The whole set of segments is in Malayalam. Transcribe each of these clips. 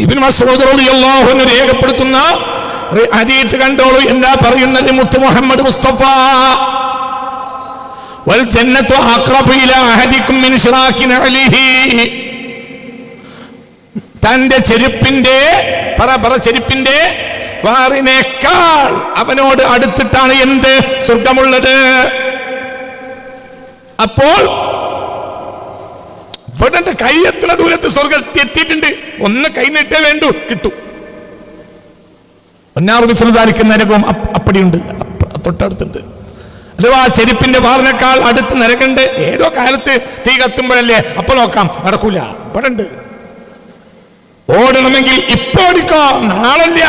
ഇബ്നു മസ്ഊദ് റളിയല്ലാഹു അൻഹു രേഖപ്പെടുത്തുന്ന ഹദീസ് കണ്ടോളൂ. എന്താ പറയുന്നത്? മുത്ത് മുഹമ്മദ് മുസ്തഫ വൽ ജന്നത്തു അഖ്റബു ഇലാ അഹദികും മിൻ ശിറാക്കി നഅലിഹി. തന്റെ ചെരുപ്പിന്റെ ചെരുപ്പിന്റെ വാറിനേക്കാൾ അവനോട് അടുത്തിട്ടാണ് എന്ത്? സ്വർഗമുള്ളത്. അപ്പോൾ ഇവിടെ കൈ എത്ര ദൂരത്ത് സ്വർഗം എത്തിയിട്ടുണ്ട്? ഒന്ന് കൈ നീട്ടേ വേണ്ടു, കിട്ടും. നരകവും അപ്പടിയുണ്ട്, തൊട്ടടുത്തുണ്ട്. അഥവാ ചെരുപ്പിന്റെ വാറിനേക്കാൾ അടുത്ത് നരകണ്ട്. ഏതോ കാലത്ത് തീ കത്തുമ്പോഴല്ലേ, അപ്പൊ നോക്കാം, നടക്കൂല. ഇവിടെ ഉണ്ട്. ഓടണമെങ്കിൽ ഇപ്പൊ ഓടിക്കാം, നാളല്ല.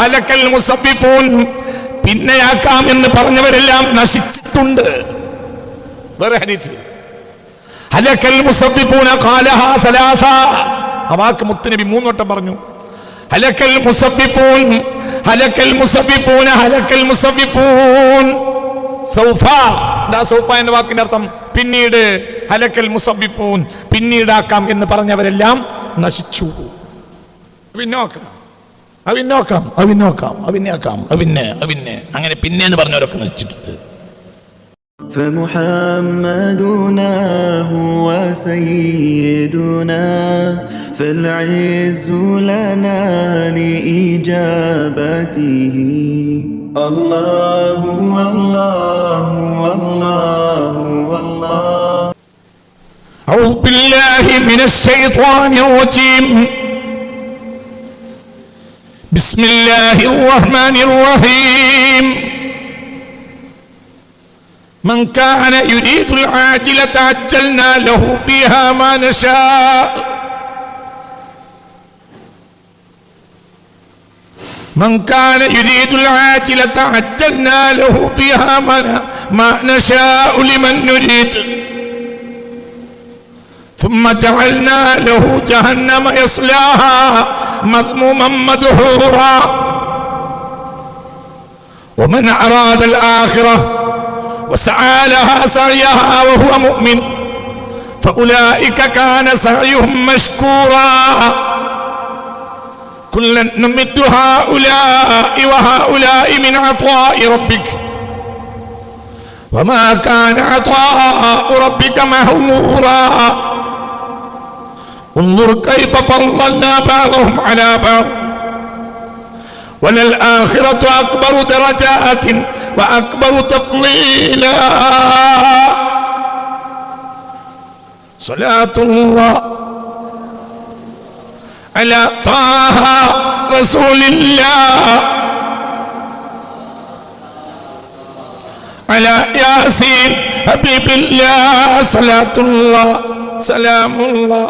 ഹലക്കൽ മുസഫിഫൂൻ, പിന്നെയാക്കാം എന്ന് പറഞ്ഞവരെല്ലാം നശിച്ചിട്ടുണ്ട്. വേറെ ഹദീസ്, ഹലക്കൽ മുസഫിഫൂന ഖാലഹാ സലാസ. ആ വാക്ക് മുത്തുനബി 3 വട്ടം പറഞ്ഞു. ഹലക്കൽ മുസഫിഫൂൻ, ഹലക്കൽ മുസഫിഫൂന, ഹലക്കൽ മുസഫിഫൂൻ. സൗഫ, ദാ സൗഫ എന്ന വാക്കിന്റെ അർത്ഥം പിന്നീട്. ഹലക്കൽ മുസഫിഫൂൻ, പിന്നീടാക്കാം എന്ന് പറഞ്ഞവരെല്ലാം നശിച്ചു. അങ്ങനെ പിന്നെ എന്ന് പറഞ്ഞവരൊക്കെ നശിച്ചിട്ടുണ്ട്. فمحمدنا هو سيدنا فالعز لنا لإجابته. الله والله والله والله. أعوذ بالله من الشيطان الرجيم. بسم الله الرحمن الرحيم. من كان يريد العاجلة عجلنا له فيها ما نشاء. من كان يريد العاجلة عجلنا له فيها ما نشاء لمن نريد ثم جعلنا له جهنم يصلاها مذموما مدحورا. ومن أراد الآخرة وسعى لها سعيها وهو مؤمن فأولئك كان سعيهم مشكورا. كلا نمد هؤلاء وهؤلاء من عطاء ربك وما كان عطاء ربك مهورا. انظر كيف فضلنا بعضهم على بعض وللآخرة أكبر درجات وأكبر تفضيلا. صلاة الله على طه رسول الله على ياسين حبيب الله. صلاة الله سلام الله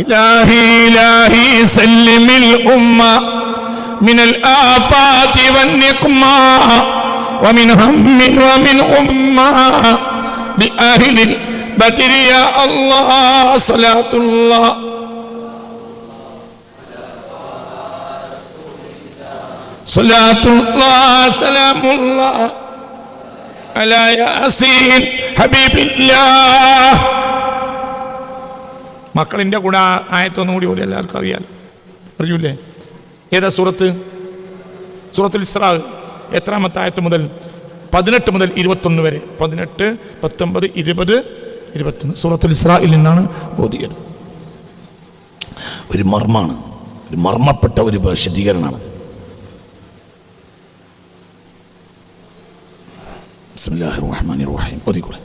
إلهي إلهي سلم الأمة من الآفات والنقمة ومن هم ومن أمة بأهل البدر يا الله. صلاة الله صلاة الله سلام الله على ياسين حبيب الله. മക്കളിൻ്റെ കൂടെ ആയത്തൊന്നും കൂടി പോലും എല്ലാവർക്കും അറിയാലോ, അറിയൂലേ? ഏതാ സൂറത്ത്? സൂറത്തുൽ ഇസ്രാ. എത്രാമത്തെ ആയത്ത് മുതൽ? 18 മുതൽ 21 വരെ. 18, 19, 20, 21 സൂറത്തുൽ ഇസ്രായിൽ നിന്നാണ് ഓതിയത്. ഒരു മർമ്മാണ്, ഒരു മർമ്മപ്പെട്ട ഒരു വിശദീകരണമാണത്. ബിസ്മില്ലാഹിർ റഹ്മാനിർ റഹീം. ഓതിക്കോളെ.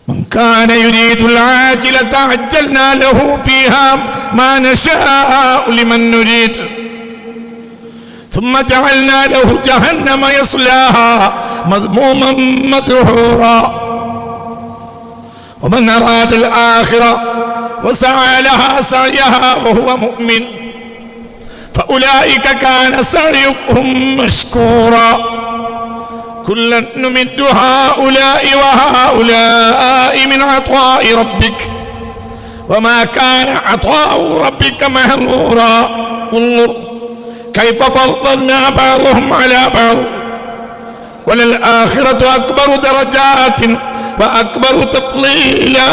من كان يريد العاجلة عجلنا له فيها ما نشاء لمن نريد ثم جعلنا له جهنم يصلاها مذموما مدحورا. ومن أراد الآخرة وسعى لها سعيها وهو مؤمن فأولئك كان سعيهم مشكورا. كلا نمد هؤلاء وهؤلاء من عطاء ربك وما كان عطاء ربك مهورا. انظر كيف فضلنا بعضهم على بعض വലൽ ആഖിറതു അക്ബറു ദറജാത്തിൻ വഅക്ബറു തഫ്ളീലാ.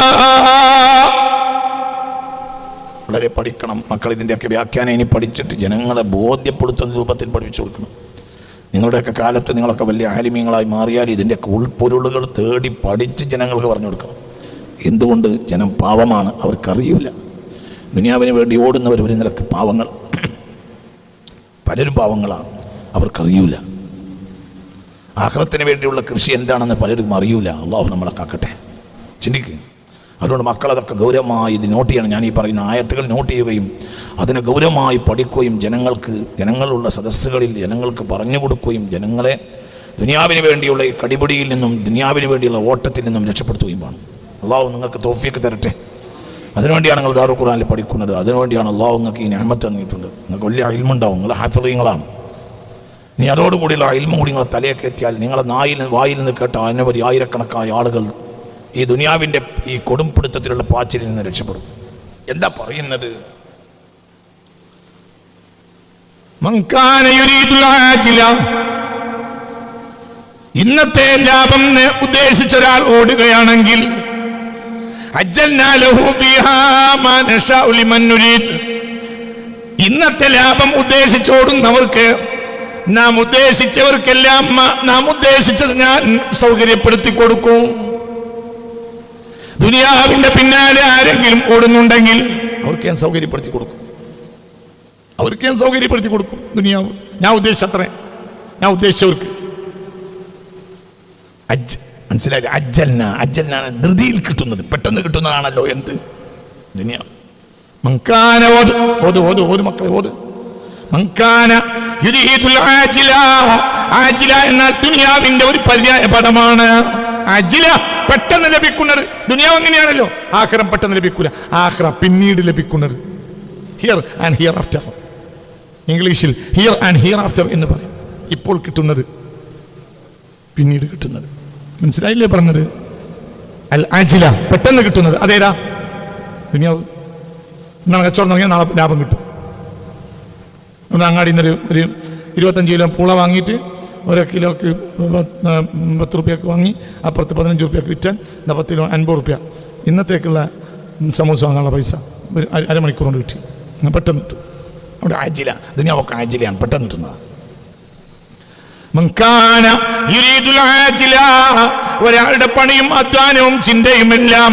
വളരെ പഠിക്കണം മക്കൾ. ഇതിൻ്റെയൊക്കെ വ്യാഖ്യാനം ഇനി പഠിച്ചിട്ട് ജനങ്ങളെ ബോധ്യപ്പെടുത്തുന്ന രൂപത്തിൽ പഠിപ്പിച്ചു കൊടുക്കണം. നിങ്ങളുടെയൊക്കെ കാലത്ത് നിങ്ങളൊക്കെ വലിയ ആലിമീങ്ങളായി മാറിയാൽ ഇതിൻ്റെയൊക്കെ ഉൾപ്പൊരുളുകൾ തേടി പഠിച്ച് ജനങ്ങൾക്ക് പറഞ്ഞു കൊടുക്കണം. എന്തുകൊണ്ട്? ജനം പാവമാണ്, അവർക്കറിയില്ല. ദുനിയാവിന് വേണ്ടി ഓടുന്നവർ ഒരു നിലക്ക് പാവങ്ങൾ, പലരും പാവങ്ങളാണ്, അവർക്കറിയില്ല. ആഖിറത്തിന് വേണ്ടിയുള്ള കൃഷി എന്താണെന്ന് പലരും അറിയില്ല. അള്ളാഹു നമ്മളെ കാക്കട്ടെ. ചിന്തിക്കുക. അതുകൊണ്ട് മക്കളതൊക്കെ ഗൗരവമായി ഇത് നോട്ട് ചെയ്യണം. ഞാൻ ഈ പറയുന്ന ആയത്തുകൾ നോട്ട് ചെയ്യുകയും അതിനെ ഗൗരവമായി പഠിക്കുകയും ജനങ്ങളുള്ള സദസ്സുകളിൽ ജനങ്ങൾക്ക് പറഞ്ഞു കൊടുക്കുകയും ജനങ്ങളെ ദുനിയാവിന് വേണ്ടിയുള്ള ഈ കടിപിടിയിൽ നിന്നും ദുനിയാവിന് വേണ്ടിയുള്ള ഓട്ടത്തിൽ നിന്നും രക്ഷപ്പെടുത്തുകയും വേണം. അള്ളാഹു നിങ്ങൾക്ക് തൗഫീഖ് തരട്ടെ. അതിനുവേണ്ടിയാണ് നിങ്ങൾ ദാറുൽ ഖുർആനിൽ പഠിക്കുന്നത്. അതിനുവേണ്ടിയാണ് അള്ളാഹു നിങ്ങൾക്ക് ഈ നിഅമത്ത് തന്നിട്ടുണ്ട്. നിങ്ങൾക്ക് വലിയ ഇൽമുണ്ടാവും. നിങ്ങൾ ഹാഫിളീങ്ങളാണ്. നീ അതോടുകൂടിയുള്ള ഇൽമ കൂടി നിങ്ങളെ തലയൊക്കെ എത്തിയാൽ നിങ്ങളെ വായിൽ നിന്ന് കേട്ട അനവധി ആയിരക്കണക്കായ ആളുകൾ ഈ ദുനിയാവിൻ്റെ ഈ കൊടുംപിടുത്തത്തിലുള്ള പാച്ചിലിൽ നിന്ന് രക്ഷപ്പെടും. എന്താ പറയുന്നത്? ഇന്നത്തെ ലാഭം ഉദ്ദേശിച്ച ഒരാൾ ഓടുകയാണെങ്കിൽ ഇന്നത്തെ ലാഭം ഉദ്ദേശിച്ചോടുന്നവർക്ക് നാം ഉദ്ദേശിച്ചവർക്കെല്ലാം നാം ഉദ്ദേശിച്ചത് ഞാൻ സൗകര്യപ്പെടുത്തി കൊടുക്കും. ദുനിയാവിന്റെ പിന്നാലെ ആരെങ്കിലും ഓടുന്നുണ്ടെങ്കിൽ അവർക്ക് ഞാൻ സൗകര്യപ്പെടുത്തി കൊടുക്കും. ദുനിയാവ് ഞാൻ ഉദ്ദേശിച്ചത്രേ, ഞാൻ ഉദ്ദേശിച്ചവർക്ക്. മനസ്സിലായില്ലേ? അജ്ജൽനാണ് ധൃതിയിൽ കിട്ടുന്നത്, പെട്ടെന്ന് കിട്ടുന്നതാണല്ലോ എന്ത് ദുനിയാവ്. മങ്കാന ഓട് മക്കളെ ഓട്. മങ്കാന യുരീദുൽ ആജില എന്നാൽ ദുനിയാവിന്റെ ഒരു പര്യായ പദമാണ്. അജില പെട്ടെന്ന് ലഭിക്കുന്നത്. ദുനിയാവ് എങ്ങനെയാണല്ലോ, ആഖിറം പെട്ടെന്ന് ലഭിക്കൂല. ആഖിറ പിന്നീട് ലഭിക്കുന്നത്. Here and here after. ഇംഗ്ലീഷിൽ ഹിയർ ആൻഡ് ഹിയർ ആഫ്റ്റർ എന്ന് പറയും. ഇപ്പോൾ കിട്ടുന്നത്, പിന്നീട് കിട്ടുന്നത്. മനസ്സിലായില്ലേ പറഞ്ഞത്? അൽ അജില പെട്ടെന്ന് കിട്ടുന്നത്. അതേതാ? ദുനിയാവ്. നാളെ കച്ചവടം തുടങ്ങിയാൽ നാളെ ലാഭം കിട്ടും. ഒന്ന് അങ്ങാടി നിന്നൊരു 25 കിലോ പൂള വാങ്ങിയിട്ട് 1 കിലോക്ക് 10 റുപ്യക്ക് വാങ്ങി അപ്പുറത്ത് 15 റുപ്യക്ക് വിറ്റാൻ 10 കിലോ 50 റുപ്യ. ഇന്നത്തേക്കുള്ള സമൂസ വാങ്ങാനുള്ള പൈസ അരമണിക്കൂർ കൊണ്ട് കിട്ടി. പെട്ടെന്ന് കിട്ടും. അവിടെ ആജില. ദുനിയാവൊക്കെ ആജിലയാണ്, പെട്ടെന്ന് കിട്ടുന്നതാണ്. ഒരാളുടെ പണിയും അധ്വാനവും ചിന്തയും എല്ലാം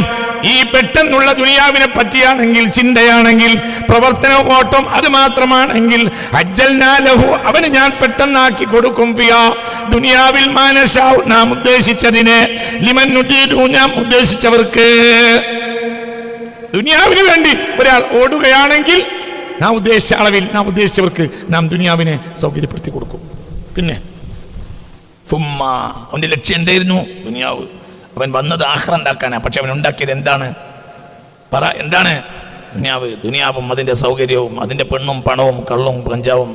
ഈ പെട്ടെന്നുള്ള ദുനിയാവിനെ പറ്റിയാണെങ്കിൽ, ചിന്തയാണെങ്കിൽ, പ്രവർത്തനവും ഓട്ടം അത് മാത്രമാണെങ്കിൽ അവന് ഞാൻ പെട്ടെന്നാക്കി കൊടുക്കും. ദുനിയാവിൽ മാനശാവ് നാം ഉദ്ദേശിച്ചതിനെ, ലിമൻ നുരീദു നാം ഉദ്ദേശിച്ചവർക്ക്. ദുനിയാവിന് വേണ്ടി ഒരാൾ ഓടുകയാണെങ്കിൽ നാം ഉദ്ദേശിച്ച അളവിൽ നാം ഉദ്ദേശിച്ചവർക്ക് നാം ദുനിയാവിനെ സൗകര്യപ്പെടുത്തി കൊടുക്കും. പിന്നെ അവന്റെ ലക്ഷ്യം എന്തായിരുന്നു? ദുനിയാവ്. അവൻ വന്നത് ആഖിറ ഉണ്ടാക്കാനാണ്. പക്ഷെ അവൻ ഉണ്ടാക്കിയത് എന്താണ്? എന്താണ്? ദുനിയാവും അതിൻ്റെ സൗകര്യവും അതിൻ്റെ പെണ്ണും പണവും കള്ളും കഞ്ചാവും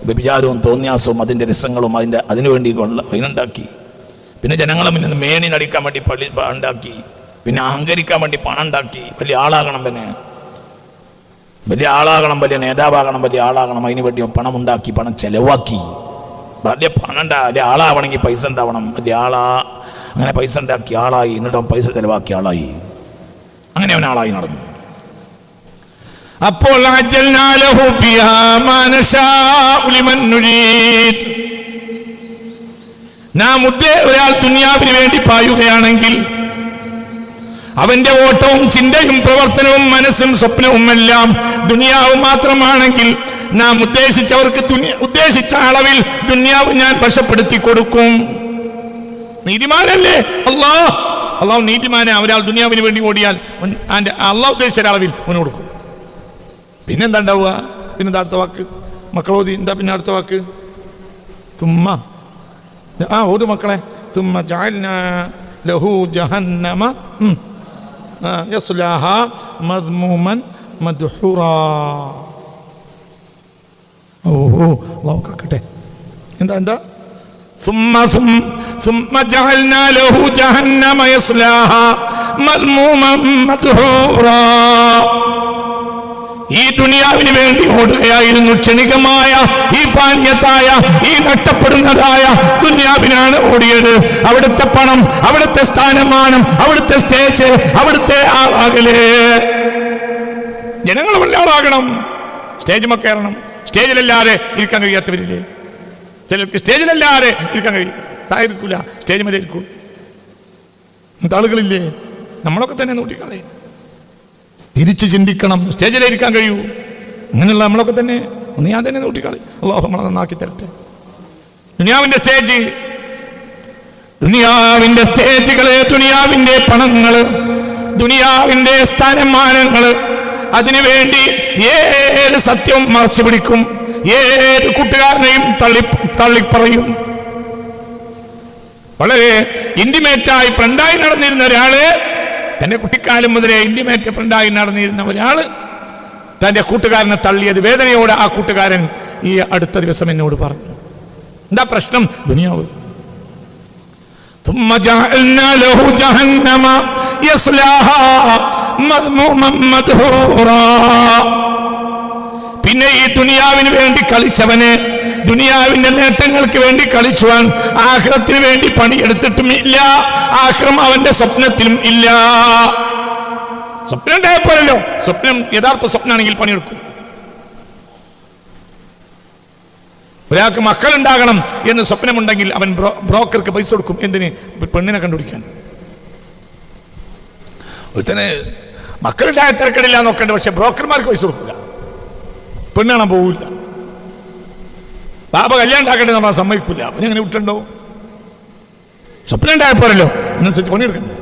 വ്യഭിചാരവും തോന്നിയാസവും അതിൻ്റെ രസങ്ങളും അതിനുവേണ്ടി അതിനുണ്ടാക്കി. പിന്നെ ജനങ്ങളെ മുന്നിൽ മേനി നടിക്കാൻ വേണ്ടി പള്ളി ഉണ്ടാക്കി. പിന്നെ അഹങ്കരിക്കാൻ വേണ്ടി പണം ഉണ്ടാക്കി. വലിയ ആളാകണം, വലിയ ആളാകണം, വലിയ നേതാവാകണം, വലിയ ആളാകണം. അതിന് വേണ്ടി പണം ഉണ്ടാക്കി, പണം ചെലവാക്കി. വലിയ പണം വലിയ ആളാവണമെങ്കിൽ പൈസ ഉണ്ടാവണം. വലിയ അങ്ങനെ പൈസ ഉണ്ടാക്കി ആളായി. എന്നിട്ട് അവൻ പൈസ ചെലവാക്കി ആളായി. അങ്ങനെ അവൻ ആളായി നടന്നു. അപ്പോൾ നാം ഒരാൾ ദുനിയാവിന് വേണ്ടി പായുകയാണെങ്കിൽ അവന്റെ ഓട്ടവും ചിന്തയും പ്രവർത്തനവും മനസ്സും സ്വപ്നവും എല്ലാം ദുനിയാവ് മാത്രമാണെങ്കിൽ നാം ഉദ്ദേശിച്ചവർക്ക് ഉദ്ദേശിച്ച അളവിൽ ദുനിയാവ് ഞാൻ വശപ്പെടുത്തി കൊടുക്കും. നീതിമാനല്ലേ അള്ളാഹു നീതിമാനെ. ഒരാൾ ദുനിയാവിന് വേണ്ടി ഓടിയാൽ അള്ളാഹു ഉദ്ദേശിച്ച അളവിൽ അവന് കൊടുക്കും. പിന്നെന്താ ഉണ്ടാവുക? പിന്നെന്താ അടുത്ത വാക്ക്? മക്കളോതി എന്താ പിന്നെ അടുത്ത വാക്ക്? തുമ്മ ഓത് മക്കളെ. തുമ്മ ജഅൽനാ ലഹു ജഹന്നമ യസ്ലാഹ മദ്മൂമൻ മദ്ഹൂറാ. അല്ലാഹു കാക്കട്ടെ. എന്താ ثم جعلنا له جهنم يصلاها مذموما مدحورا. ഈ ദുനിയാവിന് വേണ്ടി ഓടുകയായിരുന്നു. ക്ഷണികമായ ഈ ഫാനിയത്തായ ഈ നഷ്ടപ്പെടുന്നതായ ദുനിയാവിനാണ് ഓടിയത്. അവിടുത്തെ പണം, അവിടുത്തെ സ്ഥാനമാനം, അവിടുത്തെ സ്റ്റേജ്, അവിടുത്തെ ആളാകലേ. ജനങ്ങൾ വലിയ ആളാകണം, സ്റ്റേജുമ കയറണം. സ്റ്റേജിലല്ലാതെ ഇരിക്കാൻ കഴിയാത്തവരില്ലേ? ചിലർക്ക് സ്റ്റേജിലല്ലാതെ ഇരിക്കാൻ കഴിയും. തായിരിക്കൂല, സ്റ്റേജ് മേലെ ഇരിക്കൂ. ആളുകളില്ലേ? നമ്മളൊക്കെ തന്നെ നോട്ടിക്കളെ. തിരിച്ച് ചിന്തിക്കണം. സ്റ്റേജിലിരിക്കാൻ കഴിയൂ? അങ്ങനെയുള്ള നമ്മളൊക്കെ തന്നെ ഒന്ന് ഞാൻ തന്നെ നോട്ടിക്കളി. അല്ലാഹു നമ്മളെ നന്നാക്കി തരട്ടെ. ദുനിയാവിന്റെ സ്റ്റേജ്, ദുനിയാവിന്റെ സ്റ്റേജുകള്, ദുനിയാവിന്റെ പണങ്ങള്, ദുനിയാവിന്റെ സ്ഥാനമാനങ്ങള്, അതിനുവേണ്ടി ഏത് സത്യവും മറച്ചു പിടിക്കും, ഏത് കൂട്ടുകാരനെയും തള്ളിപ്പറയും. വളരെ ഇന്റിമേറ്റായി ഫ്രണ്ടായി നടന്നിരുന്ന ഒരാള്, തന്റെ കുട്ടിക്കാലം മുതലേ ഇന്റിമേറ്റ് ഫ്രണ്ടായി നടന്നിരുന്ന ഒരാള് തന്റെ കൂട്ടുകാരനെ തള്ളിയത് വേദനയോടെ ആ കൂട്ടുകാരൻ ഈ അടുത്ത ദിവസം എന്നോട് പറഞ്ഞു. എന്താ പ്രശ്നം? ദുനിയാവ്. ثم جعلنا له جهنم يصلاها مذموما مدحورا. പിന്നെ ഈ ദുനിയാവിന് വേണ്ടി കളിച്ചവന്, ദുനിയാവിന്റെ നേട്ടങ്ങൾക്ക് വേണ്ടി കളിച്ചുവാൻ ആഖിറത്തിന് വേണ്ടി പണിയെടുത്തിട്ടും ഇല്ല. ആഖിറം അവന്റെ സ്വപ്നത്തിലും ഇല്ല. സ്വപ്നം ഉണ്ടായപ്പോഴല്ലോ. സ്വപ്നം യഥാർത്ഥ സ്വപ്നമാണെങ്കിൽ പണിയെടുക്കും. ഒരാൾക്ക് മക്കളുണ്ടാകണം എന്ന് സ്വപ്നമുണ്ടെങ്കിൽ അവൻ ബ്രോക്കർക്ക് പൈസ കൊടുക്കും. എന്തിന്? പെണ്ണിനെ കണ്ടുപിടിക്കാൻ. ഒരുത്തന് മക്കളുണ്ടായ തിരക്കടില്ല നോക്കണ്ട, പക്ഷെ ബ്രോക്കർമാർക്ക് പൈസ കൊടുക്കില്ല, പെണ്ണ് കാണാൻ പോവില്ല. ബാബ കല്യാണം ഉണ്ടാക്കട്ടെ നമ്മൾ സമ്മതിക്കില്ല. അവനെങ്ങനെ വിട്ടുണ്ടോ? സ്വപ്നം ഉണ്ടായപ്പോഴല്ലോ. അതിനനുസരിച്ച് പണിയെടുക്കണ്ടേ?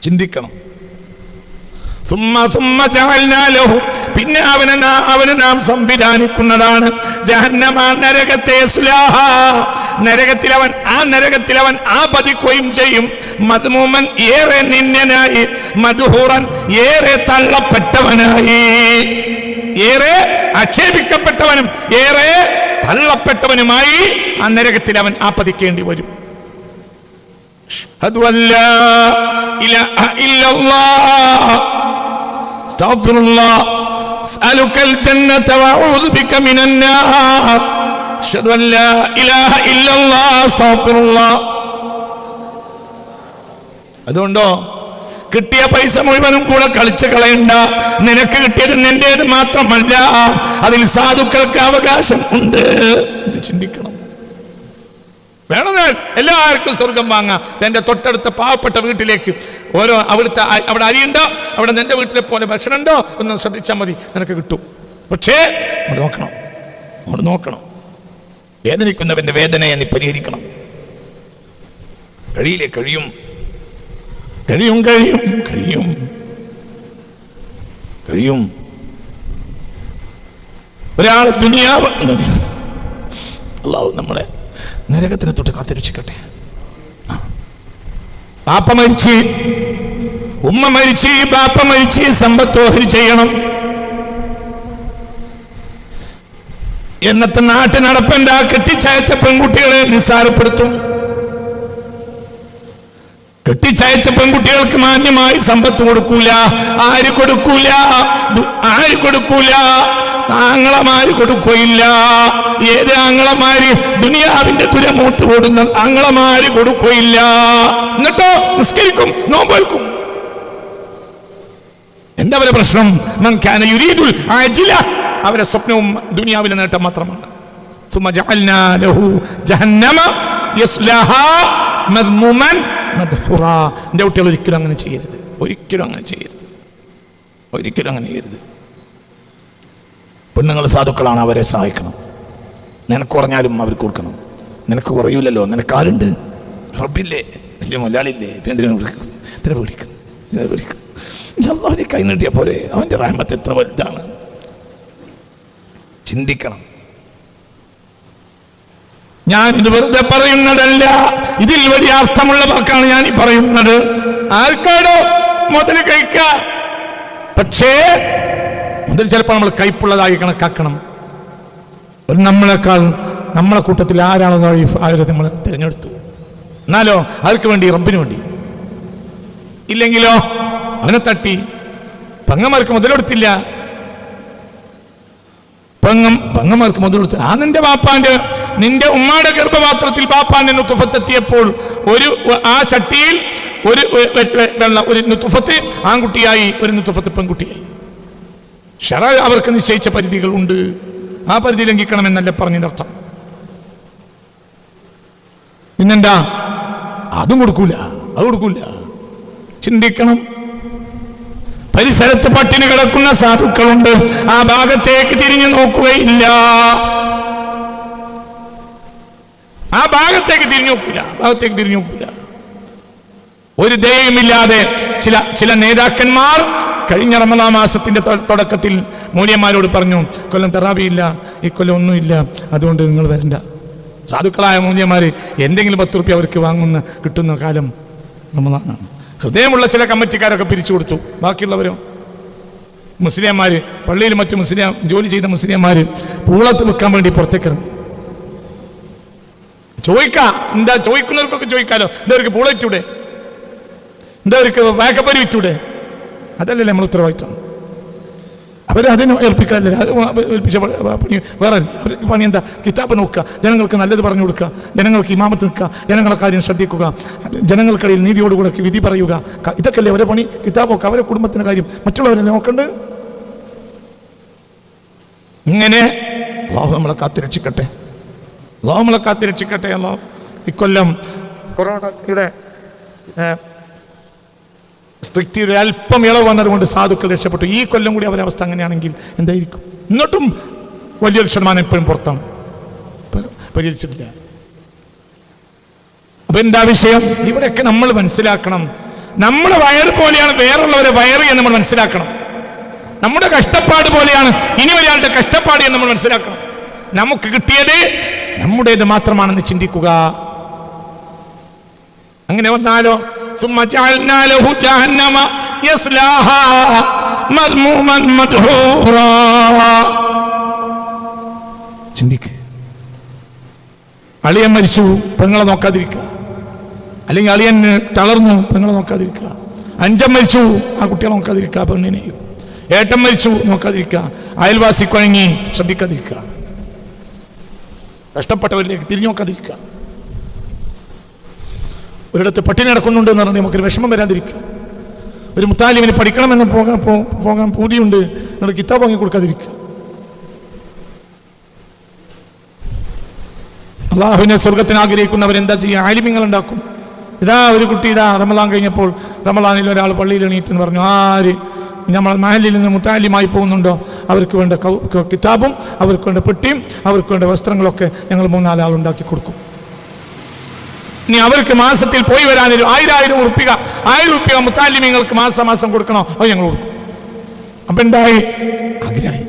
ചിന്തിക്കണം. പിന്നെ അവന് നാം സംവിധാനിക്കുന്നതാണ് ജഹന്നമ, നരകത്തെ. നരകത്തിൽ അവൻ ആപതിക്കുകയും ചെയ്യും. മദ്മൂമൻ, ഏറെ നിന്ദനായി. മദ്ഹൂറൻ, ഏറെ തള്ളപ്പെട്ടവനായി. ഏറെ ആക്ഷേപിക്കപ്പെട്ടവനും ഏറെ തള്ളപ്പെട്ടവനുമായി ആ നരകത്തിൽ അവൻ ആപതിക്കേണ്ടി വരും. അഷ്ഹദു അല്ലാ ഇലാഹ ഇല്ലല്ലാഹ് അസ്തഗ്ഫിറുല്ലാഹ് അസ്അലുകൽ ജന്നത വഅഊദു ബിക മിനൻ നാർ. അഷ്ഹദു അല്ലാ ഇലാഹ ഇല്ലല്ലാഹ് അസ്തഗ്ഫിറുല്ലാഹ്. അതുകൊണ്ടോ കിട്ടിയ പൈസ മുഴുവനും കൂടെ കളിച്ച് കളയണ്ട. നിനക്ക് കിട്ടിയത് നിന്റേത് മാത്രമല്ല, അതിൽ സാധുക്കൾക്ക് അവകാശം ഉണ്ട്. ഇത് ചിന്തിക്കണം. വേണമെന്നാൽ എല്ലാവർക്കും സ്വർഗം വാങ്ങാം. തന്റെ തൊട്ടടുത്ത പാവപ്പെട്ട വീട്ടിലേക്ക് ഓരോ അവിടെ അരിയുണ്ടോ, അവിടെ നിന്റെ വീട്ടിലെ പോലെ ഭക്ഷണം ഉണ്ടോ എന്ന് ശ്രദ്ധിച്ചാൽ മതി, നിനക്ക് കിട്ടും. പക്ഷേ അവിടെ നോക്കണം. വേദനിക്കുന്നവന്റെ വേദനയെ നീ പരിഹരിക്കണം. കഴിയില്ലേ? കഴിയും. ഒരാൾ ദുനിയാവ്, അല്ലാഹു നമ്മളെ നരകത്തിനെ തൊട്ട് കാത്തിരക്ഷിക്കട്ടെ. പാപ്പ മരിച്ച്, ഉമ്മ മരിച്ച്, ബാപ്പ മരിച്ച്, സമ്പത്ത് ഓഹരി ചെയ്യണം എന്നത്തെ നാട്ടു നടപ്പണ്ട. കെട്ടിച്ചയച്ച പെൺകുട്ടികളെ നിസ്സാരപ്പെടുത്തും. കെട്ടിച്ചയച്ച പെൺകുട്ടികൾക്ക് മാന്യമായി സമ്പത്ത് കൊടുക്കൂല. ആര് കൊടുക്കൂല? ആങ്ങളമാര് കൊടുക്കുകയില്ല. ഏത് ആങ്ങളമാര്? ദുനിയാവിന്റെ തുരമൂത്ത് ഓടുന്ന ആങ്ങളമാര് കൊടുക്കുകയില്ല. എന്നിട്ടോ നിസ്കരിക്കും, നോമ്പേൽക്കും. എന്താ അവരുടെ പ്രശ്നം? അവരുടെ സ്വപ്നവും ദുനിയാവിലെ നേട്ടം മാത്രമാണ്. ثم جعلنا له جهنم يصلاها مذموما مدحورا. എൻ്റെ കുട്ടികൾ ഒരിക്കലും അങ്ങനെ ചെയ്യരുത്. പെണ്ണുങ്ങൾ സാധുക്കളാണ്, അവരെ സഹായിക്കണം. നിനക്ക് കുറഞ്ഞാലും അവർക്ക് കൊടുക്കണം. നിനക്ക് കുറയൂലല്ലോ, നിനക്കാരുണ്ട്? റബ്ബില്ലേ, വലിയ മുതലാളില്ലേ? അല്ലാഹുവിനെ കൈ നീട്ടിയ പോലെ. അവൻ്റെ റഹ്മത്ത് എത്ര വലുതാണ്, ചിന്തിക്കണം. ഞാനിത് വെറുതെ പറയുന്നതല്ല, ഇതിൽ വലിയ അർത്ഥമുള്ള വാക്കാണ് ഞാൻ ഈ പറയുന്നത്. ആർക്കാടോ മുതൽ കഴിക്കുക? പക്ഷേ മുതൽ ചിലപ്പോൾ നമ്മൾ കയ്പുള്ളതായി കണക്കാക്കണം. നമ്മളെക്കാൾ നമ്മളെ കൂട്ടത്തിൽ ആരാണോ അവരെ നമ്മൾ തിരഞ്ഞെടുത്തു. എന്നാലോ ആർക്ക് വേണ്ടി? റബ്ബിന് വേണ്ടി. ഇല്ലെങ്കിലോ അവനെ തട്ടി പെങ്ങന്മാർക്ക് മുതലെടുത്തില്ല. പെങ്ങന്മാർക്ക് മുതലെടുത്ത് നിന്റെ ബാപ്പാന്റെ നിന്റെ ഉമ്മാടെ ഗർഭപാത്രത്തിൽ ബാപ്പാന്റെ നുത്ഫത്തെത്തിയപ്പോൾ ആ ചട്ടിയിൽ ഒരു നുത്ഫത്ത് ആൺകുട്ടിയായി, ഒരു നുത്ഫത്ത് പെൺകുട്ടിയായി. ശറഅ അവർക്ക് നിശ്ചയിച്ച പരിധികൾ ഉണ്ട്. ആ പരിധി ലംഘിക്കണമെന്നല്ല പറഞ്ഞതിനർത്ഥം. പിന്നെന്താ? അതും കൊടുക്കൂല. ചിന്തിക്കണം. പരിസരത്ത് പട്ടിണി കിടക്കുന്ന സാധുക്കളുണ്ട്, ആ ഭാഗത്തേക്ക് തിരിഞ്ഞു നോക്കുകയില്ല. ആ ഭാഗത്തേക്ക് തിരിഞ്ഞു നോക്കൂല. ഒരു ദയയുമില്ലാതെ ചില നേതാക്കന്മാർ കഴിഞ്ഞ റമദാൻ മാസത്തിന്റെ തുടക്കത്തിൽ മൂല്യന്മാരോട് പറഞ്ഞു, കൊല്ലം തറാവിയില്ല, ഈ കൊല്ലം ഒന്നുമില്ല, അതുകൊണ്ട് നിങ്ങൾ വരണ്ട. സാധുക്കളായ മൂല്യന്മാർ എന്തെങ്കിലും 10 റുപ്യ അവർക്ക് കിട്ടുന്ന കാലം റമദാനാണ്. ഹൃദയമുള്ള ചില കമ്മിറ്റിക്കാരൊക്കെ പിരിച്ചു കൊടുത്തു. ബാക്കിയുള്ളവരോ മുസ്ലിംമാർ, പള്ളിയിൽ മറ്റു മുസ്ലിം ജോലി ചെയ്ത മുസ്ലിംമാർ പൂളത്ത് വെക്കാൻ വേണ്ടി പുറത്തേക്ക് ഇറങ്ങി. എന്താ ചോദിക്കുന്നവർക്കൊക്കെ ചോദിക്കാലോ, എന്താ അവർക്ക് പൂളയിറ്റൂടെ, എന്താ അവർക്ക് വാക്കപ്പരി വിറ്റൂടെ? അതല്ലല്ലേ നമ്മൾ ഉത്തരവാദിത്വം. അവരതിന് ഏൽപ്പിക്കാറില്ല. ഏൽപ്പിച്ച പണി വേറെ. അവർക്ക് പണി എന്താ? കിതാബ് നോക്കുക, ജനങ്ങൾക്ക് നല്ലത് പറഞ്ഞു കൊടുക്കുക, ജനങ്ങൾക്ക് ഇമാമത്ത് നിൽക്കുക, ജനങ്ങളെ കാര്യം ശ്രദ്ധിക്കുക, ജനങ്ങൾക്കിടയിൽ നീതിയോടുകൂടെ വിധി പറയുക. ഇതൊക്കെയല്ലേ അവരെ പണി. കിതാബ് നോക്കുക, അവരെ കുടുംബത്തിൻ്റെ കാര്യം മറ്റുള്ളവരെ നോക്കണ്ട്. ഇങ്ങനെ അല്ലാഹു നമ്മളെ കാത്തുരക്ഷിക്കട്ടെ. അല്ലാഹു ഇക്കൊല്ലം കൊറോണയുടെ സ്ട്രിക്റ്റ് അല്പം ഇളവ് വന്നതുകൊണ്ട് സാധുക്കൾ രക്ഷപ്പെട്ടു. ഈ കൊല്ലം കൂടി അവരുടെ അവസ്ഥ അങ്ങനെയാണെങ്കിൽ എന്തായിരിക്കും? എന്നിട്ടും വലിയൊരു ശതമാനം ഇപ്പോഴും പുറത്താണ്, പരിഹരിച്ചിട്ടില്ല. അപ്പൊ എന്താ വിഷയം? ഇവിടെയൊക്കെ നമ്മൾ മനസ്സിലാക്കണം, നമ്മുടെ വയറ് പോലെയാണ് വേറുള്ളവരെ വയറ് എന്ന് നമ്മൾ മനസ്സിലാക്കണം. നമ്മുടെ കഷ്ടപ്പാട് പോലെയാണ് ഇനി ഒരാളുടെ കഷ്ടപ്പാട് എന്ന് നമ്മൾ മനസ്സിലാക്കണം. നമുക്ക് കിട്ടിയത് നമ്മുടേത് മാത്രമാണെന്ന് ചിന്തിക്കുക. അങ്ങനെ വന്നാലോ ثم جعلنا له جهنم يصلاها مذموما مدحورا. ചിന്തിക്ക്. അളിയൻ മരിച്ചു, പെങ്ങളെ നോക്കാതിരിക്കുക. അല്ലെങ്കിൽ അളിയൻ തളർന്നു, പെങ്ങളെ നോക്കാതിരിക്കുക. അഞ്ചൻ മരിച്ചു, ആ കുട്ടികളെ നോക്കാതിരിക്കുക, പെണ്ണിനെയും. ഏട്ടൻ മരിച്ചു, നോക്കാതിരിക്കുക. അയൽവാസി കുഴങ്ങി, ശ്രദ്ധിക്കാതിരിക്കുക. കഷ്ടപ്പെട്ടവരിലേക്ക് തിരിഞ്ഞു നോക്കാതിരിക്കുക. ഒരിടത്ത് പട്ടിണി നടക്കുന്നുണ്ട് എന്ന് പറഞ്ഞാൽ നമുക്കൊരു വിഷമം വരാതിരിക്കുക. ഒരു മുത്താലിമിന് പഠിക്കണമെന്ന് പോകാൻ പൂതിയുണ്ട്, നിങ്ങൾ കിതാബ് വാങ്ങി കൊടുക്കാതിരിക്കുക. അള്ളാഹുവിനെ സ്വർഗത്തിന് ആഗ്രഹിക്കുന്നവരെന്താ ചെയ്യുക? ആലിമ്യങ്ങൾ ഉണ്ടാക്കും. ഇതാ ഒരു കുട്ടി റമളാൻ കഴിഞ്ഞപ്പോൾ റമളാനിൽ ഒരാൾ പള്ളിയിൽ എണീറ്റെന്ന് പറഞ്ഞു, ആര് നമ്മൾ മഹലിൽ നിന്ന് മുത്താലിമായി പോകുന്നുണ്ടോ അവർക്ക് വേണ്ട കിതാബും അവർക്ക് വേണ്ട പെട്ടിയും അവർക്ക് വേണ്ട വസ്ത്രങ്ങളൊക്കെ ഞങ്ങൾ 3-4 ആൾ ഉണ്ടാക്കി കൊടുക്കും. ഇനി അവർക്ക് മാസത്തിൽ പോയി വരാനൊരു 1000 ഉറുപ്പിക മുത്താലിമ്യങ്ങൾക്ക് മാസം കൊടുക്കണോ? അത് ഞങ്ങൾ കൊടുക്കും. അപ്പൊ എന്തായി? ആഗ്രഹമായി.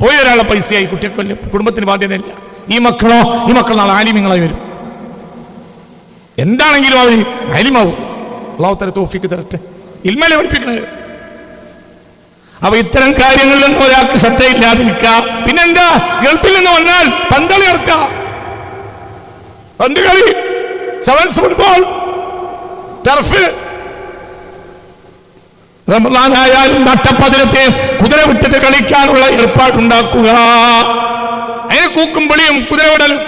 പോയി വരാനുള്ള പൈസയായി. കുട്ടിയെ കുടുംബത്തിന് ബാധ്യതയില്ല. ഈ മക്കൾ നാളെ ആലിമ്യങ്ങളായി വരും. എന്താണെങ്കിലും അവർ ആലിമാവും. അല്ലാഹു തആല തൗഫീഖ് തരട്ടെ. ഇൽമല്ലേ പഠിപ്പിക്കണത്. അപ്പൊ ഇത്തരം കാര്യങ്ങളിലൊന്നും ഒരാൾക്ക് ശ്രദ്ധയില്ലാതിരിക്കുക. പിന്നെന്താ? ഗൾഫിൽ നിന്ന് വന്നാൽ പന്തളി നടത്തുക, പന്ത് കളി, സെവൻസ് ഫുട്ബോൾ, ടർഫ്. റമളാനായാലും നട്ടപ്പതിരത്തെ കുതിര വിട്ടിട്ട് കളിക്കാനുള്ള ഏർപ്പാടുണ്ടാക്കുക. അതിന് കൂക്കും വിളിയും കുതിര വിടലും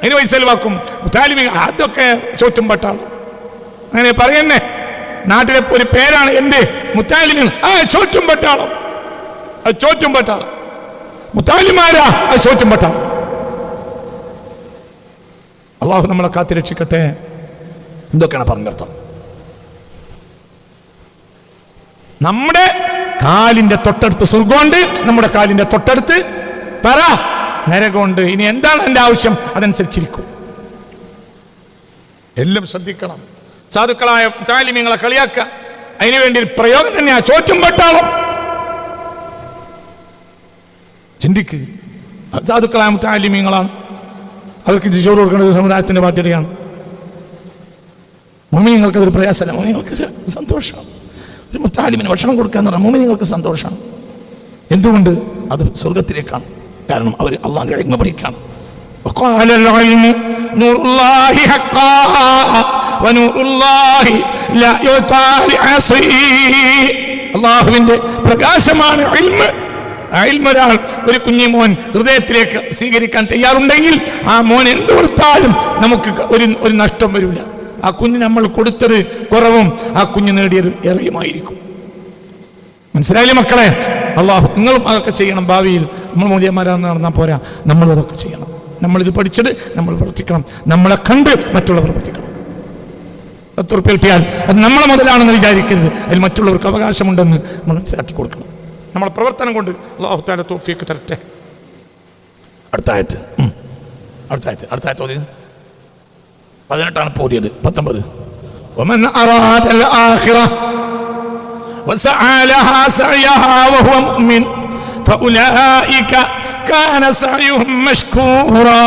അതിന് പൈസ ചെലവാക്കും. മുത്താലിമി അതൊക്കെ ചോറ്റും പട്ടാളം. അങ്ങനെ പറയുന്നേ. നാട്ടിലെ ഒരു പേരാണ് എന്ത്? മുത്താലിമികൾ. ചോറ്റും പട്ടാളം. അത് ചോറ്റും പട്ടാളം. മുത്താലിമാരാ, അത് ചോറ്റും പട്ടാളം. അള്ളാഹു നമ്മളെ കാത്തിരക്ഷിക്കട്ടെ. എന്തൊക്കെയാണ് പറഞ്ഞർത്ഥം? നമ്മുടെ കാലിന്റെ തൊട്ടടുത്ത് സ്വർഗമുണ്ട്, നമ്മുടെ കാലിന്റെ തൊട്ടടുത്ത് നരകമുണ്ട്. ഇനി എന്താണ് എൻ്റെ ആവശ്യം? അതനുസരിച്ചിരിക്കും. എല്ലാം ശ്രദ്ധിക്കണം. സാധുക്കളായ മുത്താലിമീങ്ങളെ കളിയാക്കുക, അതിനുവേണ്ടി ഒരു പ്രയോഗം തന്നെയാ ചോറ്റും പട്ടാളം. ചിന്തിക്ക്. സാധുക്കളായ മുത്താലിമീങ്ങളാണ്, അവർക്ക് ചോറ് കൊടുക്കുന്നത് സമുദായത്തിന്റെ ബാധ്യതയാണ്. മുഅ്മിനീങ്ങൾക്ക് അതൊരു പ്രയാസമല്ല, മുഅ്മിനീങ്ങൾക്ക് സന്തോഷമാണ്. ഒരു മുത്താലിമിന് ഭക്ഷണം കൊടുക്കുക എന്ന് പറഞ്ഞാൽ മുഅ്മിനീങ്ങൾക്ക് സന്തോഷമാണ്. എന്തുകൊണ്ട്? അത് സ്വർഗത്തിലേക്കാണ്. കാരണം അവർ അള്ളാഹുവിന്റെ ഇൽമ പഠിക്കാണ്. അള്ളാഹുവിന്റെ പ്രകാശമാണ് ഇൽമ്. ആ ഇൽമ് ഒരാൾ, ഒരു കുഞ്ഞു മോൻ ഹൃദയത്തിലേക്ക് സ്വീകരിക്കാൻ തയ്യാറുണ്ടെങ്കിൽ ആ മോൻ എന്ത് കൊടുത്താലും നമുക്ക് ഒരു നഷ്ടം വരില്ല. ആ കുഞ്ഞ് നമ്മൾ കൊടുത്തത് കുറവും ആ കുഞ്ഞ് നേടിയത് ഏറെയുമായിരിക്കും. മനസ്സിലായില്ലേ മക്കളെ? അള്ളാഹു നിങ്ങളും അതൊക്കെ ചെയ്യണം. ഭാവിയിൽ നമ്മൾ മൂല്യന്മാരാന്ന് നടന്നാൽ പോരാ, നമ്മളും അതൊക്കെ ചെയ്യണം. നമ്മളിത് പഠിച്ചത് നമ്മൾ പ്രവർത്തിക്കണം. നമ്മളെ കണ്ട് മറ്റുള്ളവർ പ്രവർത്തിക്കണം. 10 ഉറുപ്പിക കിട്ടിയാൽ അത് നമ്മളെ മുതലാണെന്ന് വിചാരിക്കരുത്. അതിൽ മറ്റുള്ളവർക്ക് അവകാശമുണ്ടെന്ന് നമ്മൾ മനസ്സിലാക്കി കൊടുക്കണം. നമ്മളെ പ്രവർത്തനം കൊണ്ട് അല്ലാഹു തആല തൗഫീഖ് തരട്ടെ. അടുത്ത ആയത്ത് ഓതി. 18 പോതിയത്. 19 വമൻ അറാദൽ ആഖിറ വസഅ ലഹാ സഅയഹാ വഹുവ മുഅ്മിൻ ഫഉലൈക കാന സഅയുഹും മഷ്കൂറാ.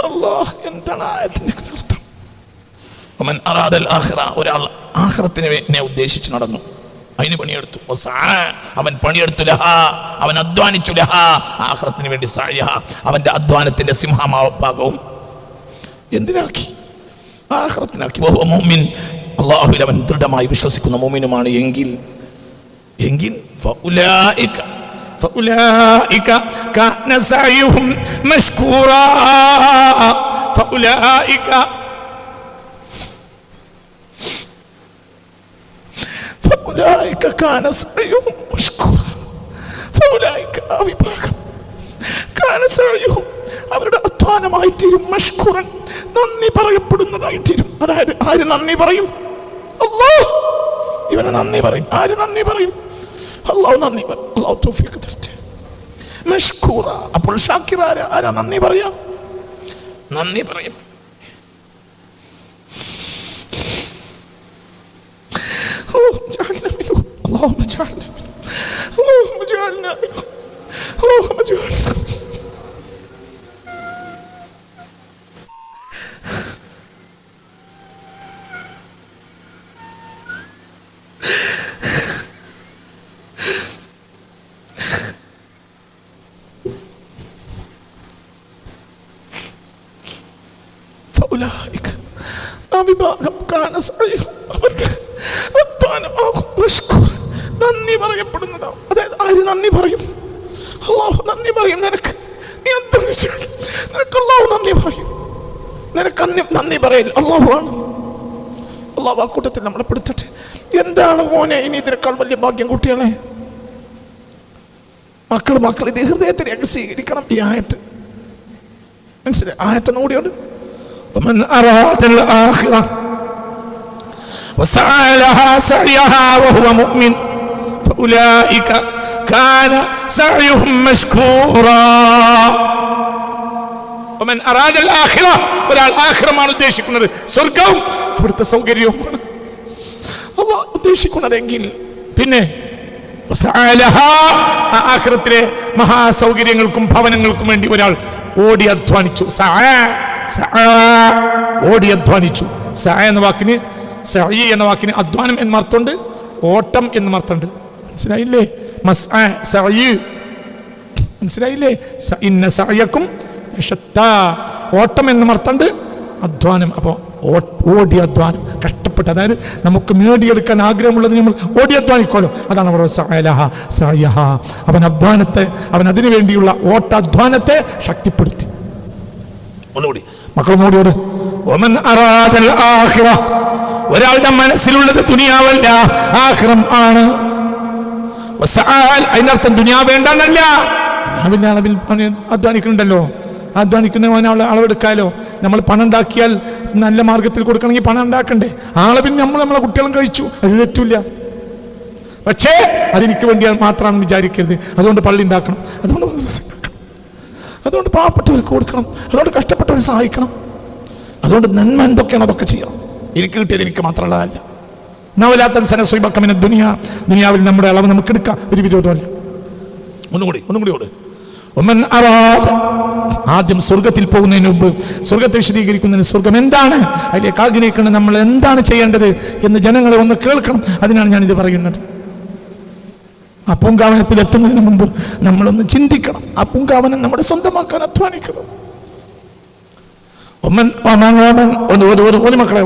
അല്ലാഹ്, എന്താണ് ആയത്തിന്റെ അർത്ഥം? വമൻ അറാദൽ ആഖിറ, ഒരാൾ ആഖിറത്തിനെ ഉദ്ദേശിച്ച് നടന്നു, അതിന് പണിയെടുത്തു. അവൻ പണിയെടുത്തു, ലഹാ, അവൻ അധ്വാനിച്ചു, ലഹാ, ആഖിറത്തിന് വേണ്ടി, സഅയഹ, അവന്റെ അധ്വാനത്തിന്റെ സിംഹഭാഗവും എന്തിനാക്കി? ആഖിറത്തിനാക്കി. വഹുവ മുഅ്മിൻ, അല്ലാഹുവിൽ അവൻ ദൃഢമായി വിശ്വസിക്കുന്ന മുഅ്മിനുമാണ് എങ്കിൽ ഫഉലൈക കാന സഅയുഹും മഷ്കൂറാ. ഫഉലൈക കാന സഅയുഹും മഷ്കൂറാ. ഫഉലൈക, ആ വിഭാഗം, കാന സഅയുഹും, അവരുടെ അധ്വാനമായി തീരും, മഷ്കൂറൻ, നന്ദി പറയപ്പെടുന്നതായി തീരും. അതായത് ആര് നന്ദി പറയും? അല്ലാഹ് ഇവന് നന്ദി പറയും. ആര് നന്ദി പറയും? അല്ലാഹു നന്ദി പറയും. അല്ലാഹു തൗഫീഖ് തരട്ടെ. മഷ്കൂറ, അപ്പോൾ ഷാക്കിർ ആരാ നന്ദി പറയാ? നന്ദി പറയും. اللهم اجعلنا منه اللهم اجعلنا منه اللهم اجعلنا منه. فأولئك أبيباغم كان سعيهم നന്ദി പറയപ്പെടുന്നതാവും. അതായത് ആര് നന്ദി പറയും? അല്ലാഹു നന്ദി പറയും. നിനക്ക് നീ അധ്വാനിച്ചാൽ നിനക്ക് അല്ലാഹു നന്ദി പറയും. നിനക്ക് നന്ദി പറയൽ അല്ലാഹുവാണ്. അല്ലാഹു ആ കൂട്ടത്തിൽ നമ്മളെ പെടുത്തട്ടെ. എന്താണ് മോനെ ഇനി ഇതിനേക്കാൾ വലിയ ഭാഗ്യം? കുട്ടികളെ, മക്കൾ ഇത് ഹൃദയത്തിലേക്ക് സ്വീകരിക്കണം. ഈ ആയത്ത് മനസ്സിലായി? ആയത്ത് കൂടിയോട് ومن أراد الآخرة وسعى لها سعيها وهو مؤمن فأولئك كان سعيهم مشكورا. ومن أراد الآخرة, ഒരാൾ ആഖിറമാണ് ഉദ്ദേശിക്കുന്നത്, സ്വർഗവും അവിടുത്തെ സൗകര്യവുമാണ് അല്ലാഹു ഉദ്ദേശിക്കുന്നതെങ്കിൽ, പിന്നെ ആഖിറത്തിലെ മഹാസൗകര്യങ്ങൾക്കും ഭവനങ്ങൾക്കും വേണ്ടി ഒരാൾ ഓടി അധ്വാനിച്ചു. ഓടി അധ്വാനിച്ചു. എന്ന വാക്കിന്, സഅയ് എന്ന വാക്കിന് അധ്വാനം എന്ന് അർത്ഥമുണ്ട്, ഓട്ടം എന്ന് അർത്ഥമുണ്ട്. മനസ്സിലായില്ലേ? മനസ്സിലായില്ലേ? ഇന്ന സഅയക്കും ലശത്താ, ഓട്ടം എന്ന് അർത്ഥമുണ്ട്, അധ്വാനം. അപ്പോൾ ഓടി അധ്വാനം, കഷ്ടപ്പെട്ട്, അതായത് നമുക്ക് നേടിയെടുക്കാൻ ആഗ്രഹമുള്ളത് നമ്മൾ ഓടി അധ്വാനിക്കുമല്ലോ, അതാണ് അവിടെ സഅയഹ. അവൻ അതിനു വേണ്ടിയുള്ള ഓട്ടാധ്വാനത്തെ ശക്തിപ്പെടുത്തി. ഒന്നുകൂടി മക്കളൊന്നുകൂടിയോട്. ഒമൻ അറാദൽ ആഖിറ, ഒരാളുടെ മനസ്സിലുള്ളത് ദുനിയാവല്ല, ആഖിറം ആണ്. അതിനർത്ഥം ദുനിയാവ് വേണ്ടെന്നല്ല. ദുനിയാവിന്റെ അളവിൽ അധ്വാനിക്കുന്നുണ്ടല്ലോ, അധ്വാനിക്കുന്നവനെ അളവെടുക്കാലോ. നമ്മൾ പണം ഉണ്ടാക്കിയാൽ നല്ല മാർഗത്തിൽ കൊടുക്കണമെങ്കിൽ പണം ഉണ്ടാക്കണ്ടേ? അളവിൽ നമ്മളെ കുട്ടികളും കഴിച്ചു, അത് തെറ്റില്ല. പക്ഷേ അതെനിക്ക് വേണ്ടി മാത്രമാണ് വിചാരിക്കരുത്. അതുകൊണ്ട് പള്ളി ഉണ്ടാക്കണം, അതുകൊണ്ട് മദ്രസ ഉണ്ടാക്കണം, അതുകൊണ്ട് പാവപ്പെട്ടവർക്ക് കൊടുക്കണം, അതുകൊണ്ട് കഷ്ടപ്പെട്ടവർ സഹായിക്കണം, അതുകൊണ്ട് നന്മ എന്തൊക്കെയാണ് അതൊക്കെ ചെയ്യണം. എനിക്ക് കിട്ടിയത് എനിക്ക് മാത്രമുള്ളതല്ല. ദുനിയാവിൽ നമ്മുടെ അളവ് നമുക്ക് എടുക്കാം, ഒരു വിരോധമല്ല. ഒന്നുകൂടി ആദ്യം സ്വർഗത്തിൽ പോകുന്നതിന് മുമ്പ് സ്വർഗത്തെ വിശദീകരിക്കുന്നതിന്, സ്വർഗം എന്താണ്, അതിലേക്ക് ആഗ്രഹിക്കണം, നമ്മൾ എന്താണ് ചെയ്യേണ്ടത് എന്ന് ജനങ്ങളെ ഒന്ന് കേൾക്കണം. അതിനാണ് ഞാനിത് പറയുന്നത്. ആ പൂങ്കാവനത്തിൽ എത്തുന്നതിന് മുമ്പ് നമ്മളൊന്ന് ചിന്തിക്കണം. ആ പൂങ്കാവനം നമ്മുടെ സ്വന്തമാക്കാൻ അധ്വാനിക്കണം. ഒരു മക്കളെ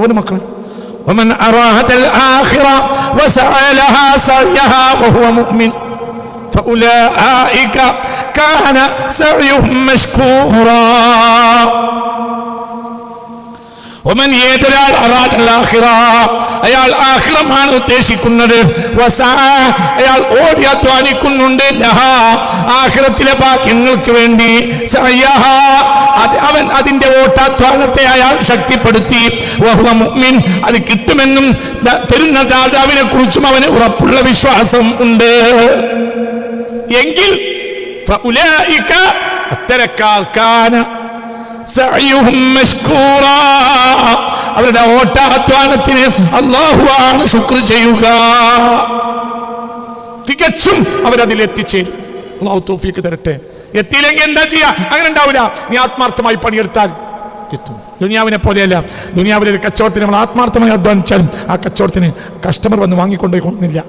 ومن أراد الآخرة وسعى لها سعيها وهو مؤمن فأولئك كان سعيهم مشكورا. ومن يدرى أراد الآخرة അയാൾ ആഖിറമാണ് ഉദ്ദേശിക്കുന്നത്. അയാൾ ഓടി അധ്വാനിക്കുന്നുണ്ട് ആഖിറത്തിലെ ഭാഗ്യങ്ങൾക്ക് വേണ്ടി. അവൻ അതിന്റെ ഓട്ടാധ്വാനത്തെ അയാൾ ശക്തിപ്പെടുത്തി. വഹുവ മുഅ്മിൻ, അത് കിട്ടുമെന്നും തരുന്ന ദാതാവിനെ കുറിച്ചും അവന് ഉറപ്പുള്ള വിശ്വാസം ഉണ്ട്. എങ്കിൽ ഫഉലൈക അത്തരക്കാർക്കാന സഅയുഹും മശ്കൂറാ, അവരുടെ ഓട്ടാധ്വാനത്തിന് അല്ലാഹുവാണ് ശുക്ർ ചെയ്യുക. തികച്ചും അവരതിലെത്തിച്ചേരും. അല്ലാഹു തൗഫീഖ് തരട്ടെ. എത്തിയില്ലെങ്കിൽ എന്താ ചെയ്യാ? അങ്ങനെ ഉണ്ടാവില്ല. നീ ആത്മാർത്ഥമായി പണിയെടുത്താൽ എത്തും. ദുനിയാവിനെ പോലെയല്ല. ദുനിയാവിലെ ഒരു കച്ചവടത്തിന് നമ്മൾ ആത്മാർത്ഥമായി അധ്വാനിച്ചാലും ആ കച്ചവടത്തിന് കസ്റ്റമർ വന്ന് വാങ്ങിക്കൊണ്ടേക്കൊള്ളുന്നില്ല.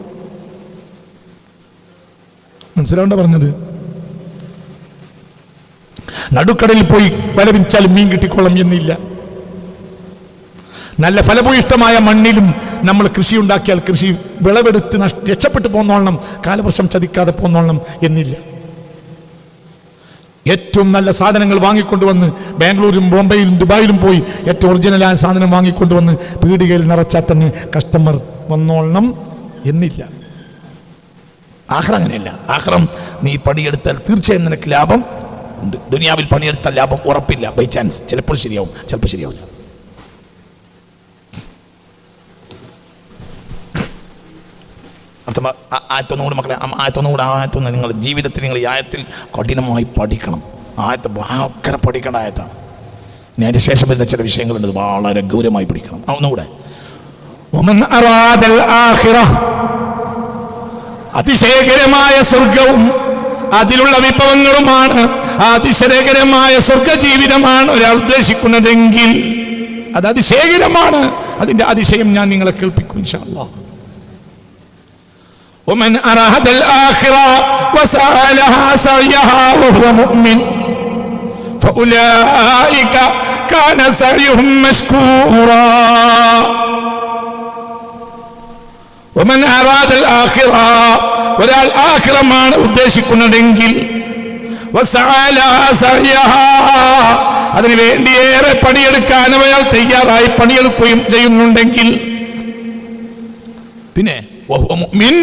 മനസ്സിലാവണ്ട പറഞ്ഞത്? നടുക്കടലിൽ പോയി വല വിരിച്ചാലും മീൻ കിട്ടിക്കൊള്ളും എന്നില്ല. നല്ല ഫലഭൂയിഷ്ടമായ മണ്ണിലും നമ്മൾ കൃഷി ഉണ്ടാക്കിയാൽ കൃഷി വിളവെടുത്ത് രക്ഷപ്പെട്ടു പോന്നോളണം, കാലവർഷം ചതിക്കാതെ പോന്നോളണം എന്നില്ല. ഏറ്റവും നല്ല സാധനങ്ങൾ വാങ്ങിക്കൊണ്ടുവന്ന് ബാംഗ്ലൂരും ബോംബെയിലും ദുബായിലും പോയി ഏറ്റവും ഒറിജിനലായ സാധനം വാങ്ങിക്കൊണ്ടുവന്ന് പീടികയിൽ നിറച്ചാൽ തന്നെ കസ്റ്റമർ വന്നോളണം എന്നില്ല. ആഖിറ അങ്ങനെയല്ല. ആഖിറം നീ പണിയെടുത്താൽ തീർച്ചയായും നിനക്ക് ലാഭം ഉണ്ട്. ദുനിയാവിൽ പണിയെടുത്താൽ ലാഭം ഉറപ്പില്ല. ബൈ ചാൻസ് ചിലപ്പോൾ ശരിയാവും, ചിലപ്പോൾ ശരിയാവില്ല. ആയത്തൊന്നുകൂടി മക്കളെ, ആയത്തൊന്ന് നിങ്ങൾ ജീവിതത്തിൽ നിങ്ങൾ ഈ ആയത്തിൽ കഠിനമായി പഠിക്കണം. ആയത്ത് ഭയങ്കര പഠിക്കേണ്ട ആയത്താണ്. ഇനി അതിൻ്റെ ശേഷം വരുന്ന ചില വിഷയങ്ങളുണ്ട്, വളരെ ഗൗരവമായി പഠിക്കണം. ഒന്നുകൂടെ, അതിശയകരമായ സ്വർഗവും അതിലുള്ള വിഭവങ്ങളുമാണ്, അതിശയകരമായ സ്വർഗ ജീവിതമാണ് ഒരാൾ ഉദ്ദേശിക്കുന്നതെങ്കിൽ അത് അതിശയകരമാണ്. അതിന്റെ അതിശയം ഞാൻ നിങ്ങളെ കേൾപ്പിക്കും ഇൻഷാ അല്ലാഹ്. ومن أراد الآخرة وسعى لها سعيها وهو مؤمن فأولئك كان سعيهم مشكورا. ومن أراد الآخرة ഒരാൾ ആഖിറമാണ് ഉദ്ദേശിക്കുന്നതെങ്കിൽ وسعى لها سعيها അതിനു വേണ്ടി ഏറെ പണിയെടുക്കാൻ അയാൾ തയ്യാറായി പണിയെടുക്കുകയും ചെയ്യുന്നുണ്ടെങ്കിൽ പിന്നെ വഹുവ മുഅ്മിൻ,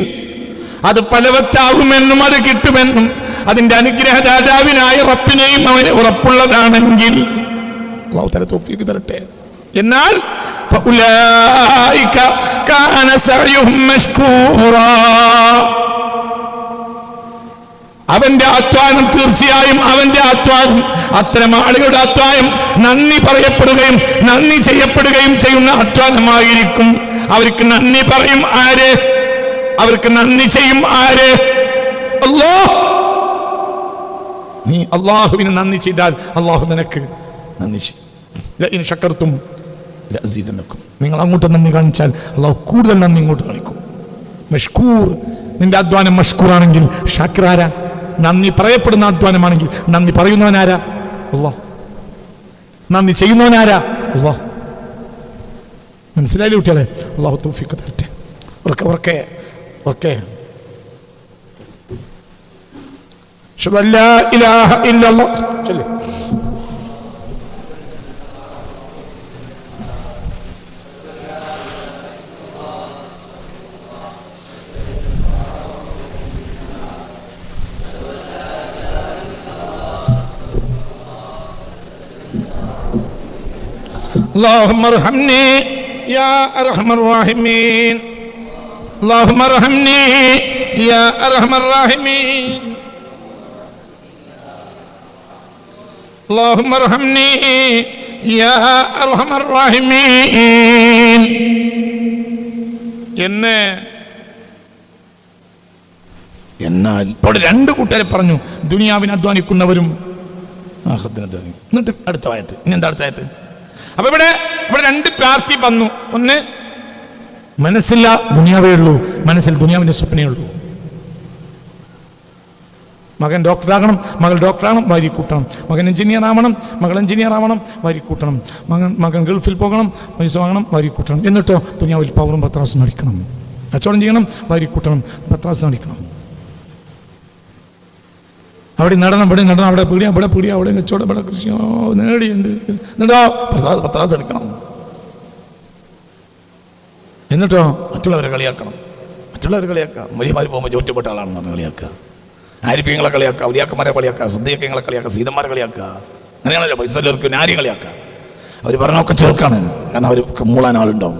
അത് ഫലവത്താകുമെന്നും അത് കിട്ടുമെന്നും അതിന്റെ അനുഗ്രഹദാതാവിനായ റബ്ബിനെയും അവന് ഉറപ്പുള്ളതാണെങ്കിൽ അല്ലാഹു തആല തൗഫീഖ് തരട്ടെ. എന്നാൽ ഫഉലൈക കാന സഅയുഹും മശ്കൂറാ, അവന്റെ അധ്വാനം തീർച്ചയായും അവന്റെ അധ്വാനം അത്തരം ആളുകളുടെ അധ്വാനം നന്ദി പറയപ്പെടുകയും നന്ദി ചെയ്യപ്പെടുകയും ചെയ്യുന്ന അധ്വാനമായിരിക്കും. അവർക്ക് നന്ദി പറയും ആര്? അവർക്ക് നന്ദി ചെയ്യും ആര്? അല്ലാഹ്. നീ അല്ലാഹുവിന് നന്ദി ചെയ്താൽ അല്ലാഹു നിനക്ക് നന്ദി ചെയ്യും. ലഇൻ ശകർതും ലഅസീദന്നകും, നിങ്ങൾ അങ്ങോട്ട് നന്ദി കാണിച്ചാൽ അല്ലാഹു കൂടുതൽ നന്ദി ഇങ്ങോട്ട് കാണിക്കും. മഷ്കൂർ, നിന്റെ അധ്വാനം മഷ്കൂറാണെങ്കിൽ ഷാക്കിർ ആരാ? നന്ദി പറയപ്പെടുന്ന അധ്വാനമാണെങ്കിൽ നന്ദി പറയുന്നവനാരാ? അല്ലാഹ്. നന്ദി ചെയ്യുന്നവനാരാ? അല്ലാഹ്. മനസ്സിലായില്ലേ കുട്ടികളെ? അല്ലാഹു തൗഫീഖ് തരട്ടെ. ഉറക്കെ അശ്ഹദു അൻ ലാ ഇലാഹ ഇല്ലല്ലാഹ്. اللهم ارحمني يا ارحم الراحمين اللهم ارحمني يا ارحم الراحمين اللهم ارحمني يا ارحم الراحمين. എന്നാൽ ഇപ്പോൾ രണ്ട് കൂട്ടരെ പറഞ്ഞു, ദുനിയാവിന് അധ്വാനിക്കുന്നവരും ആഖിറത്തിന് അധ്വാനിക്കും. എന്നിട്ട് അടുത്ത ആയത്ത്, ഇനി എന്താ അടുത്ത ആയത്ത്? അപ്പൊ ഇവിടെ രണ്ട് പ്രാർത്ഥി വന്നു. ഒന്ന്, മനസ്സില്ല ദുനിയാവേ ഉള്ളൂ, മനസ്സിൽ ദുനിയാവിന്റെ സ്വപ്നേ ഉള്ളൂ. മകൻ ഡോക്ടറാകണം, മകൾ ഡോക്ടറാകണം, വാരി കൂട്ടണം. മകൻ എഞ്ചിനീയർ ആവണം, മകൾ എഞ്ചിനീയർ ആവണം, വാരി കൂട്ടണം. മകൻ ഗൾഫിൽ പോകണം, പൈസ വാങ്ങണം, വാരി കൂട്ടണം. എന്നിട്ടോ ദുനിയാവിൽ പവറും പത്രാസും നടിക്കണം, കച്ചവടം ചെയ്യണം, വാരി കൂട്ടണം, പത്രാസ് നടിക്കണം. അവിടെ നടണം, ഇവിടെ നടണം, അവിടെ പീടിയ, ഇവിടെ പീടിയ, അവിടെ കച്ചവടം, ഇവിടെ കൃഷി, നേടി എന്ത് എന്നിട്ടോ പത്രാസ് എടുക്കണം. എന്നിട്ടോ മറ്റുള്ളവരെ കളിയാക്കണം, മറ്റുള്ളവരെ കളിയാക്കുക. വലിയമാർ പോകുമ്പോൾ ചോറ്റപ്പെട്ട ആളാണെന്ന് പറഞ്ഞ് കളിയാക്കുക. ആരിഫ്യങ്ങളെ കളിയാക്കുക, ഔലിയാക്കന്മാരെ കളിയാക്കുക, സിദ്ദീഖ്യങ്ങളെ കളിയാക്കുക, സീതന്മാരെ കളിയാക്കുക. അങ്ങനെയാണല്ലോ പൈസ എല്ലാവർക്കും ആരെയും കളിയാക്കുക. അവർ പറഞ്ഞൊക്കെ ചേർക്കാണ്, കാരണം അവർ മൂളാൻ ആളുണ്ടാവും.